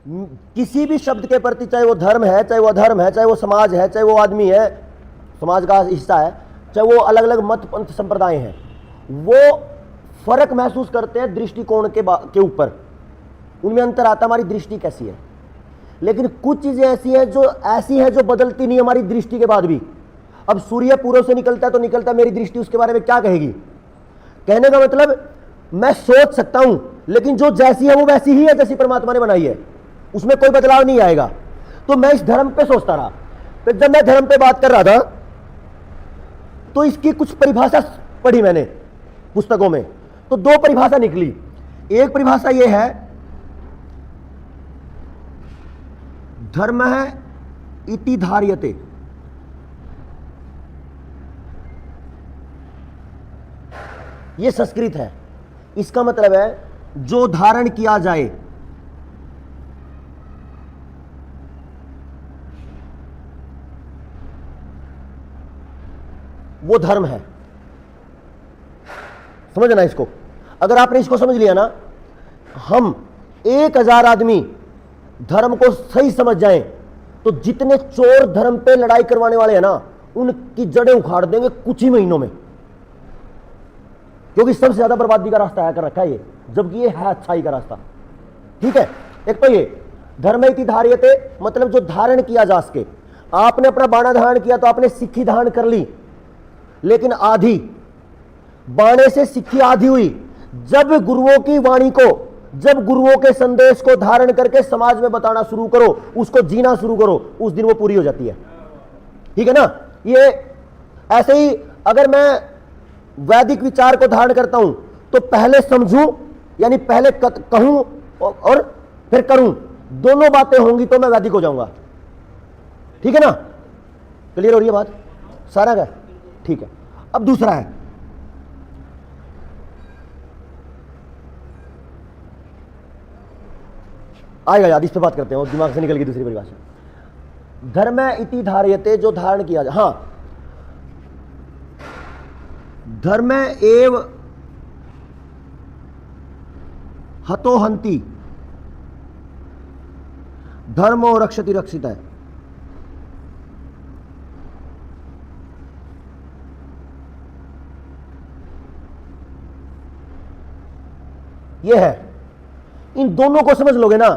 किसी भी शब्द के प्रति, चाहे वो धर्म है, चाहे वो अधर्म है, चाहे वो समाज है, चाहे वो आदमी है, समाज का हिस्सा है, चाहे वो अलग अलग मत पंथ संप्रदाय हैं, वो फर्क महसूस करते हैं दृष्टिकोण के ऊपर। उनमें अंतर आता है हमारी दृष्टि कैसी है। लेकिन कुछ चीजें ऐसी हैं जो बदलती नहीं हमारी दृष्टि के बाद भी। अब सूर्य पूर्व से निकलता है तो निकलता है, मेरी दृष्टि उसके बारे में क्या कहेगी? कहने का मतलब मैं सोच सकता हूं, लेकिन जो जैसी है वो वैसी ही है जैसी परमात्मा ने बनाई है, उसमें कोई बदलाव नहीं आएगा। तो मैं इस धर्म पे सोचता रहा, फिर जब मैं धर्म पे बात कर रहा था तो इसकी कुछ परिभाषा पढ़ी मैंने पुस्तकों में, तो दो परिभाषा निकली। एक परिभाषा यह है, धर्म है इति धार्यते, यह संस्कृत है। इसका मतलब है जो धारण किया जाए। वो धर्म है। समझना इसको। अगर आपने इसको समझ लिया ना, हम 1000 आदमी धर्म को सही समझ जाएं तो जितने चोर धर्म पे लड़ाई करवाने वाले हैं ना, उनकी जड़ें उखाड़ देंगे कुछ ही महीनों में, क्योंकि सबसे ज्यादा बर्बादी का रास्ता है कर रखा है ये, जबकि ये है अच्छाई का रास्ता। ठीक है, एक तो ये धर्म इति धार्यते, मतलब जो धारण किया जा सके। आपने अपना बाणा धारण किया तो आपने सिक्खी धारण कर ली, लेकिन आधी बाणे से सिक्खी आधी हुई। जब गुरुओं की वाणी को, जब गुरुओं के संदेश को धारण करके समाज में बताना शुरू करो, उसको जीना शुरू करो, उस दिन वो पूरी हो जाती है। ठीक है ना? ये ऐसे ही अगर मैं वैदिक विचार को धारण करता हूं तो पहले समझूं, यानी पहले कहूं और फिर करूं, दोनों बातें होंगी तो मैं वैदिक हो जाऊंगा। ठीक है ना? क्लियर हो रही है बात सारा का? ठीक है। अब दूसरा है, आएगा याद, इस पे बात करते हैं, और दिमाग से निकल गई दूसरी परिभाषा। धर्म इति धार्यते, जो धारण किया जाए। हां, धर्म एव हतो हंति, धर्मो रक्षति रक्षित है। यह है, इन दोनों को समझ लोगे ना,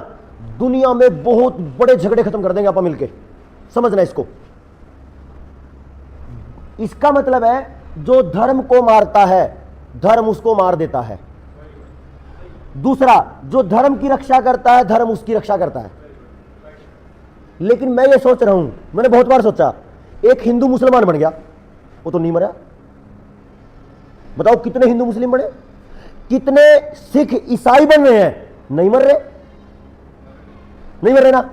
दुनिया में बहुत बड़े झगड़े खत्म कर देंगे आप मिलके। समझना इसको। इसका मतलब है जो धर्म को मारता है, धर्म उसको मार देता है। दूसरा, जो धर्म की रक्षा करता है, धर्म उसकी रक्षा करता है। लेकिन मैं ये सोच रहा हूं, मैंने बहुत बार सोचा, एक हिंदू मुसलमान बन गया, वो तो नहीं मरा। बताओ कितने हिंदू मुस्लिम बने, कितने सिख ईसाई बन रहे हैं, नहीं मर रहे, नहीं मर रहे ना।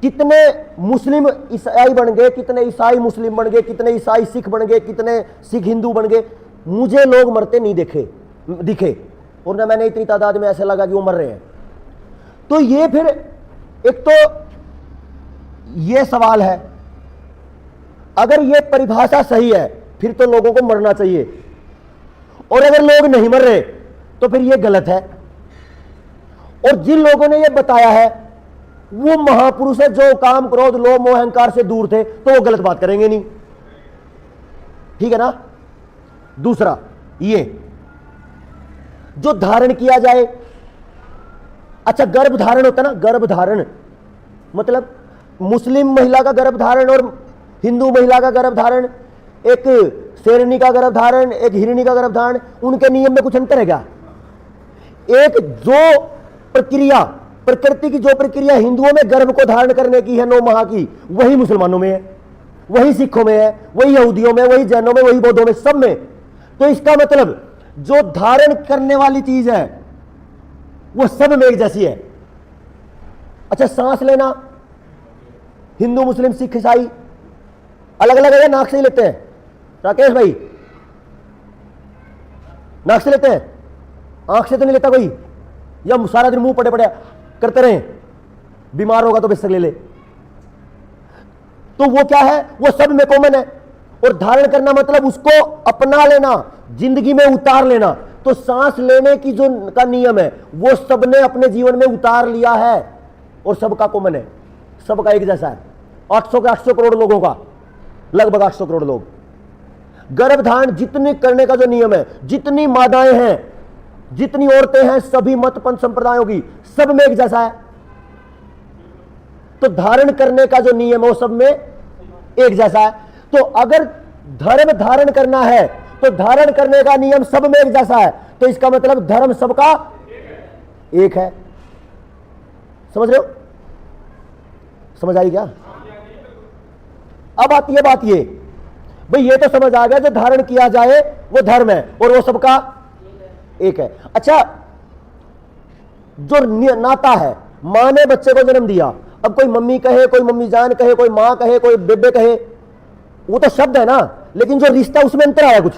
कितने मुस्लिम ईसाई बन गए, कितने ईसाई मुस्लिम बन गए, कितने ईसाई सिख बन गए, कितने सिख हिंदू बन गए, मुझे लोग मरते नहीं दिखे, और ना मैंने इतनी तादाद में ऐसे लगा कि वो मर रहे हैं। तो ये फिर एक तो ये सवाल है, अगर ये परिभाषा सही है फिर तो लोगों को मरना चाहिए, और अगर लोग नहीं मर रहे तो फिर ये गलत है। और जिन लोगों ने ये बताया है वो महापुरुष है, जो काम क्रोध लोभ मोह अहंकार से दूर थे, तो वो गलत बात करेंगे नहीं। ठीक है ना? दूसरा, ये जो धारण किया जाए। अच्छा, गर्भ धारण होता है ना, गर्भ धारण मतलब मुस्लिम महिला का गर्भ धारण और हिंदू महिला का गर्भ धारण, एक शेरनी का गर्भ धारण, एक हिरणी का गर्भ धारण, उनके नियम में कुछ अंतर है क्या? एक जो प्रक्रिया, प्रकृति की जो प्रक्रिया हिंदुओं में गर्भ को धारण करने की है 9 माह की, वही मुसलमानों में है, वही सिखों में है, वही यहूदियों में, वही जैनों में, वही बौद्धों में, सब में। तो इसका मतलब जो धारण करने वाली चीज है वो सब में एक जैसी है। अच्छा, सांस लेना हिंदू मुस्लिम सिख ईसाई अलग अलग है, नाक से ही लेते हैं। राकेश भाई, नाक से लेते हैं, आंख से तो नहीं लेता कोई, या सारा दिन मुंह पड़े पड़े करते रहे, बीमार होगा तो बिस्तर ले ले। तो वो क्या है, वो सब में कॉमन है। और धारण करना मतलब उसको अपना लेना, जिंदगी में उतार लेना। तो सांस लेने की जो का नियम है वो सबने अपने जीवन में उतार लिया है और सबका कॉमन है, सबका एक जैसा है। 800 के 800 करोड़ लोगों का, लगभग 800 करोड़ लोग। गर्भधारण जितने करने का जो नियम है, जितनी मादाएं हैं, जितनी औरतें हैं, सभी मत पंथ संप्रदायों की, सब में एक जैसा है। तो धारण करने का जो नियम है वो सब में एक जैसा है। तो अगर धर्म धारण करना है तो धारण करने का नियम सब में एक जैसा है, तो इसका मतलब धर्म सबका एक है। समझ रहे हो? समझ आई क्या? अब आती है बात ये, भाई ये तो समझ आ गया जो धारण किया जाए वो धर्म है और वो सबका एक है। अच्छा, जो नाता है, मां ने बच्चे को जन्म दिया, अब कोई मम्मी कहे, कोई मम्मी जान कहे, कोई मां कहे, कोई बेबे कहे, वो तो शब्द है ना, लेकिन जो रिश्ता उसमें अंतर आया। कुछ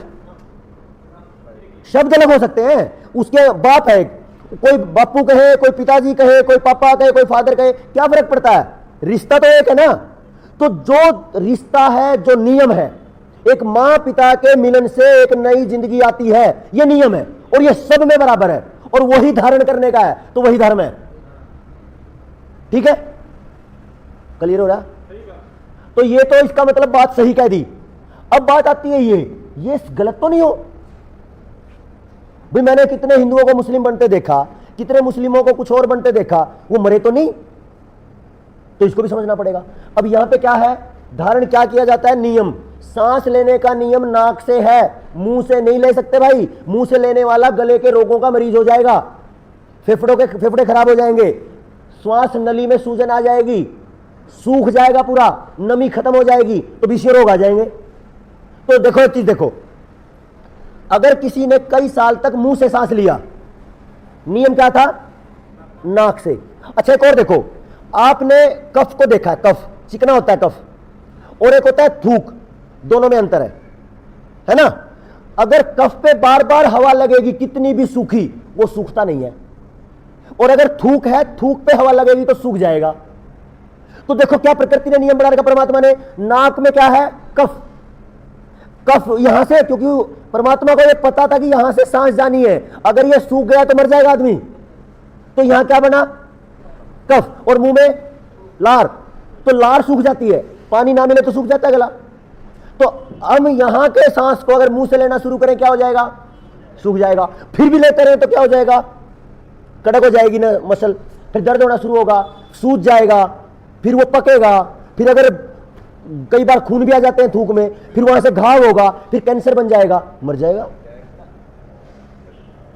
शब्द अलग हो सकते हैं, उसके बाप है, कोई बापू कहे, कोई पिताजी कहे, कोई पापा कहे, कोई फादर कहे, क्या फर्क पड़ता है? रिश्ता तो एक है ना। तो जो रिश्ता है, जो नियम है, एक मां पिता के मिलन से एक नई जिंदगी आती है, ये नियम है और ये सब में बराबर है और वही धारण करने का है, तो वही धर्म है। ठीक है, क्लियर हो रहा? तो ये तो इसका मतलब बात सही कह दी। अब बात आती है ये गलत तो नहीं हो भाई? मैंने कितने हिंदुओं को मुस्लिम बनते देखा, कितने मुस्लिमों को कुछ और बनते देखा, वो मरे तो नहीं, तो इसको भी समझना पड़ेगा। अब यहां पे क्या है? धारण क्या किया जाता है? नियम। सांस लेने का नियम नाक से है, मुंह से नहीं ले सकते भाई। मुंह से लेने वाला गले के रोगों का मरीज हो जाएगा, फेफड़े खराब हो जाएंगे, श्वास नली में सूजन आ जाएगी, सूख जाएगा पूरा, नमी खत्म हो जाएगी, तो विषय रोग आ जाएंगे। तो देखो एक चीज देखो, अगर किसी ने कई साल तक मुंह से सांस लिया, नियम क्या था? नाक से। अच्छा, एक और देखो, आपने कफ को देखा है, कफ चिकना होता है कफ, और एक होता है थूक, दोनों में अंतर है ना? अगर कफ पे बार बार हवा लगेगी कितनी भी सूखी, वो सूखता नहीं है, और अगर थूक है, थूक पे हवा लगेगी तो सूख जाएगा। तो देखो क्या प्रकृति ने नियम बना रखा, परमात्मा ने। नाक में क्या है? कफ। कफ यहां से, क्योंकि परमात्मा को ये पता था कि यहां से सांस जानी है, अगर ये सूख गया तो मर जाएगा आदमी, तो यहां क्या बना? कफ। और मुंह में लार, तो लार सूख जाती है, पानी ना मिले तो सूख जाता है गला। तो हम यहां के सांस को अगर मुंह से लेना शुरू करें, क्या हो जाएगा? सूख जाएगा। फिर भी लेते रहे तो क्या हो जाएगा? कड़क हो जाएगी ना मसल, फिर दर्द होना शुरू होगा, सूज जाएगा, फिर वो पकेगा, फिर अगर कई बार खून भी आ जाते हैं थूक में, फिर वहां से घाव होगा, फिर कैंसर बन जाएगा, मर जाएगा।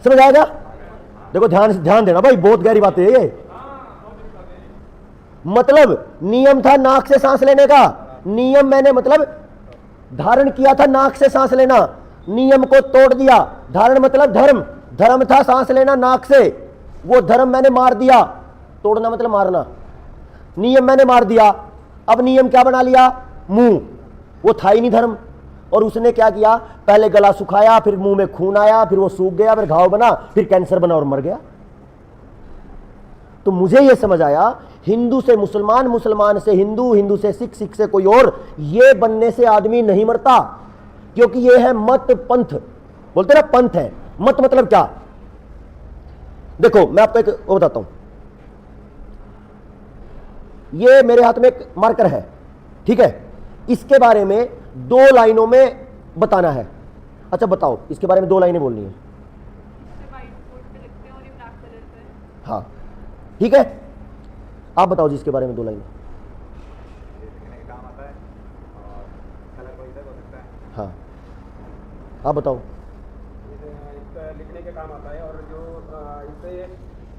समझ आएगा? देखो ध्यान देना भाई, बहुत गहरी बात है ये। मतलब नियम था नाक से सांस लेने का, नियम मैंने मतलब धारण किया था नाक से सांस लेना, नियम को तोड़ दिया। धारण मतलब धर्म था सांस लेना नाक से, वो धर्म मैंने मार दिया। तोड़ना मतलब मारना। नियम मैंने मार दिया, अब नियम क्या बना लिया? मुंह। वो था ही नहीं धर्म, और उसने क्या किया? पहले गला सुखाया, फिर मुंह में खून आया, फिर वो सूख गया, फिर घाव बना, फिर कैंसर बना और मर गया। तो मुझे यह समझ आया, हिंदू से मुसलमान, मुसलमान से हिंदू, हिंदू से सिख, सिख से कोई और, ये बनने से आदमी नहीं मरता, क्योंकि ये है मत पंथ। बोलते ना पंथ है, मत मतलब क्या? देखो मैं आपको एक वो बताता हूं, ये मेरे हाथ में एक मार्कर है, ठीक है? इसके बारे में 2 लाइनों में बताना है। अच्छा बताओ, इसके बारे में 2 लाइनें बोलनी है। हाँ ठीक है, आप बताओ जी इसके बारे में 2 लाइनें। हाँ आप बताओ। लिखने के काम आता है, और जो इससे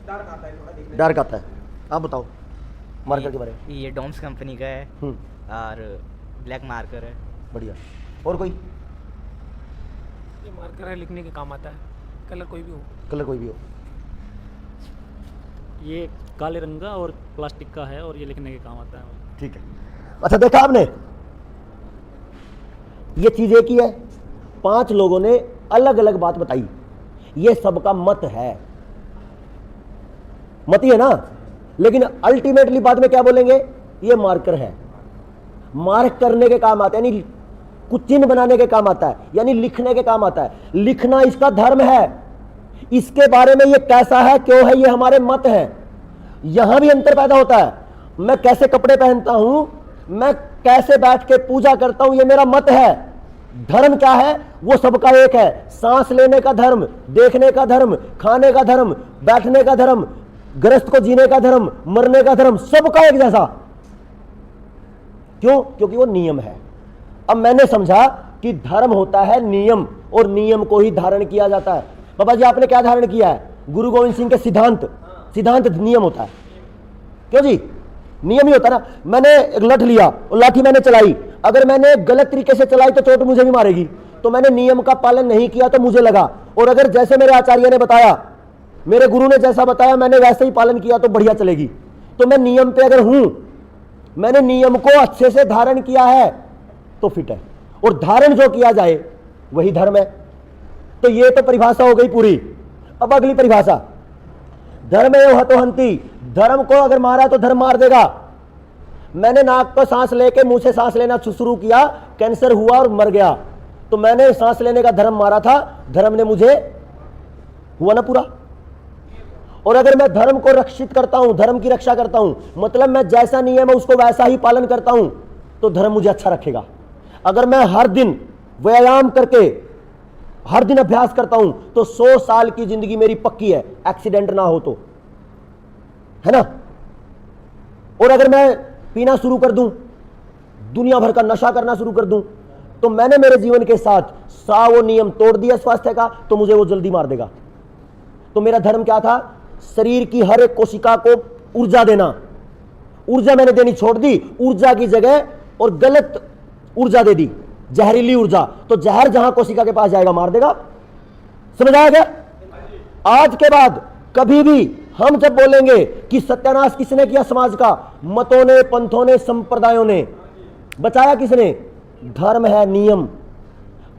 डार्क आता है, थोड़ा दिखने डार्क आता है। आप बताओ मार्कर के बारे में। ये डॉम्स कंपनी का है और ब्लैक मार्कर है। बढ़िया। और कोई? ये मार्कर है, लिखने के काम आता है, कलर कोई भी हो। कलर कोई भी हो। ये काले रंग का और प्लास्टिक का है, और ये लिखने के काम आता है। ठीक है। अच्छा देखा आपने, ये चीज एक ही है, 5 लोगों ने अलग अलग बात बताई, ये सबका मत है, मत ही है ना, लेकिन अल्टीमेटली बाद में क्या बोलेंगे? ये मार्कर है, मार्क करने के काम आता है, यानी कुछ चिन्ह बनाने के काम आता है, यानी लिखने के काम आता है। लिखना इसका धर्म है, इसके बारे में ये कैसा है, क्यों है, ये हमारे मत है। यहां भी अंतर पैदा होता है। मैं कैसे कपड़े पहनता हूं, मैं कैसे बैठ के पूजा करता हूं, ये मेरा मत है। धर्म क्या है, वो सबका एक है। सांस लेने का धर्म, देखने का धर्म, खाने का धर्म, बैठने का धर्म, गृहस्थ को जीने का धर्म, मरने का धर्म, सबका एक जैसा। क्यों? क्योंकि वो नियम है। अब मैंने समझा कि धर्म होता है नियम, और नियम को ही धारण किया जाता है। बाबा जी आपने क्या धारण किया है? गुरु गोविंद सिंह के सिद्धांत। सिद्धांत नियम होता है। क्यों जी? नियम ही होता है ना। मैंने एक लठ लिया और लाठी मैंने चलाई, अगर मैंने गलत तरीके से चलाई तो चोट मुझे भी मारेगी। तो मैंने नियम का पालन नहीं किया तो मुझे लगा, और अगर जैसे मेरे आचार्य ने बताया, मेरे गुरु ने जैसा बताया, मैंने वैसे ही पालन किया तो बढ़िया चलेगी। तो मैं नियम पे अगर हूं, मैंने नियम को अच्छे से धारण किया है तो फिट है, और धारण जो किया जाए वही धर्म है। तो ये तो परिभाषा हो गई पूरी। अब अगली परिभाषा, धर्म एव हतो हंति। धर्म को अगर मारा तो धर्म मार देगा। मैंने नाक को सांस लेके मुंह से सांस लेना शुरू किया, कैंसर हुआ और मर गया, तो मैंने सांस लेने का धर्म मारा था, धर्म ने मुझे हुआ ना पूरा। और अगर मैं धर्म को रक्षित करता हूं, धर्म की रक्षा करता हूं, मतलब मैं जैसा नियम है उसको वैसा ही पालन करता हूं, तो धर्म मुझे अच्छा रखेगा। अगर मैं हर दिन व्यायाम करके हर दिन अभ्यास करता हूं तो 100 साल की जिंदगी मेरी पक्की है, एक्सीडेंट ना हो तो, है ना। और अगर मैं पीना शुरू कर दूं, दुनिया भर का नशा करना शुरू कर दूं, तो मैंने मेरे जीवन के साथ 100 नियम तोड़ दिया स्वास्थ्य का, तो मुझे वो जल्दी मार देगा। तो मेरा धर्म क्या था? शरीर की हर एक कोशिका को ऊर्जा देना। ऊर्जा मैंने देनी छोड़ दी, ऊर्जा की जगह और गलत ऊर्जा दे दी, जहरीली ऊर्जा। तो जहर जहां कोशिका के पास जाएगा मार देगा। समझ आया क्या? आज के बाद कभी भी हम जब बोलेंगे कि सत्यानाश किसने किया समाज का, मतों ने, पंथों ने, संप्रदायों ने, बचाया किसने? धर्म है, नियम।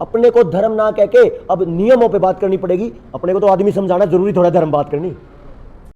अपने को धर्म ना कह के अब नियमों पे बात करनी पड़ेगी। अपने को तो आदमी समझाना जरूरी थोड़ा, धर्म बात करनी।